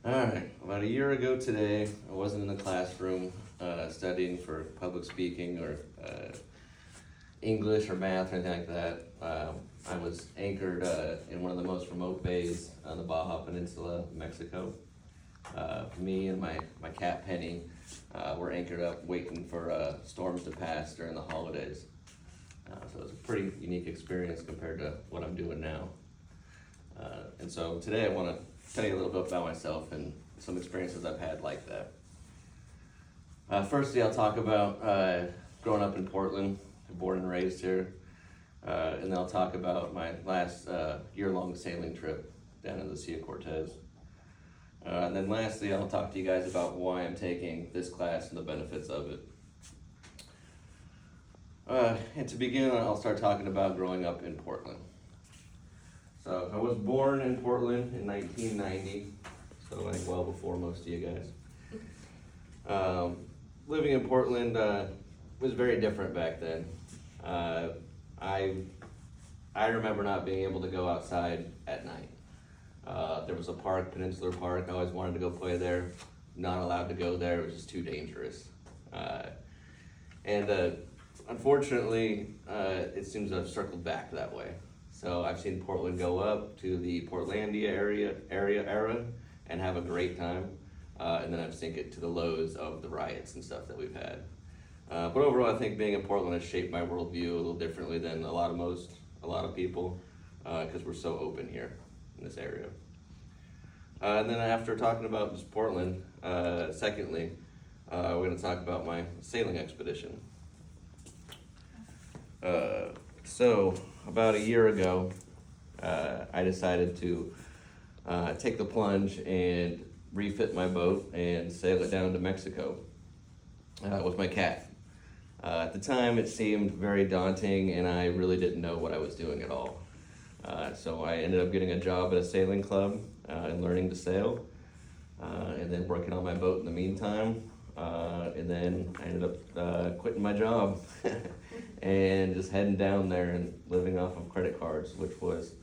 Alright, about a year ago today, I wasn't in the classroom studying for public speaking or English or math or anything like that. I was anchored in one of the most remote bays on the Baja Peninsula, Mexico. Me and my cat Penny were anchored up waiting for storms to pass during the holidays. So it was a pretty unique experience compared to what I'm doing now. And so today I want to tell you a little bit about myself and some experiences I've had like that. Firstly, I'll talk about growing up in Portland, born and raised here, and then I'll talk about my last year-long sailing trip down in the Sea of Cortez. And then lastly, I'll talk to you guys about why I'm taking this class and the benefits of it. And to begin, I'll start talking about growing up in Portland. So I was born in Portland in 1990, so like well before most of you guys. Living in Portland was very different back then. I remember not being able to go outside at night. There was a park, Peninsular Park. I always wanted to go play there. Not allowed to go there. It was just too dangerous. Unfortunately, it seems I've circled back that way. So I've seen Portland go up to the Portlandia era and have a great time. And then I've seen it to the lows of the riots and stuff that we've had. But overall, I think being in Portland has shaped my worldview a little differently than a lot of people, because we're so open here in this area. And then after talking about just Portland, secondly, we're going to talk about my sailing expedition. So about a year ago, I decided to take the plunge and refit my boat and sail it down to Mexico with my cat. At the time, it seemed very daunting, and I really didn't know what I was doing at all. So I ended up getting a job at a sailing club and learning to sail, and then working on my boat in the meantime. And then I ended up quitting my job and just heading down there and living off of credit cards, which was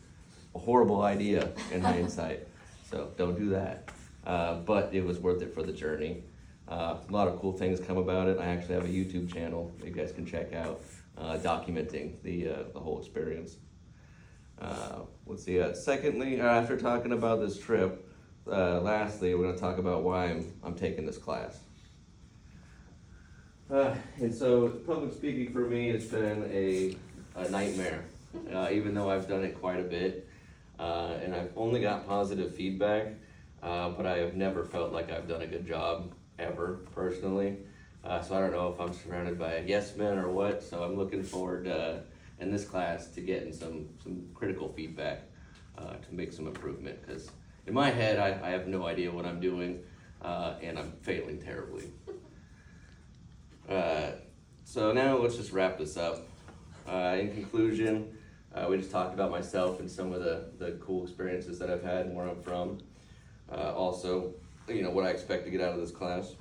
a horrible idea in hindsight. So don't do that. But it was worth it for the journey. A lot of cool things come about it. I actually have a YouTube channel that you guys can check out, documenting the whole experience. Let's see. Secondly, after talking about this trip, lastly, we're going to talk about why I'm taking this class. And so public speaking for me has been a nightmare, even though I've done it quite a bit, and I've only got positive feedback, but I have never felt like I've done a good job ever personally. So I don't know if I'm surrounded by yes men or what. So I'm looking forward in this class to getting some critical feedback to make some improvement, because in my head I have no idea what I'm doing, and I'm failing terribly. So now let's just wrap this up. In conclusion, we just talked about myself and some of the cool experiences that I've had and where I'm from. Also, what I expect to get out of this class.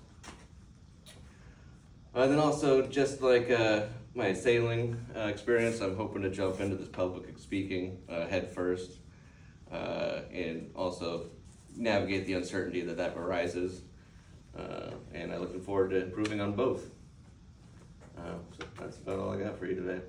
And then also, just like my sailing experience, I'm hoping to jump into this public speaking head first, and also navigate the uncertainty that arises. And I'm looking forward to improving on both. So that's about all I got for you today.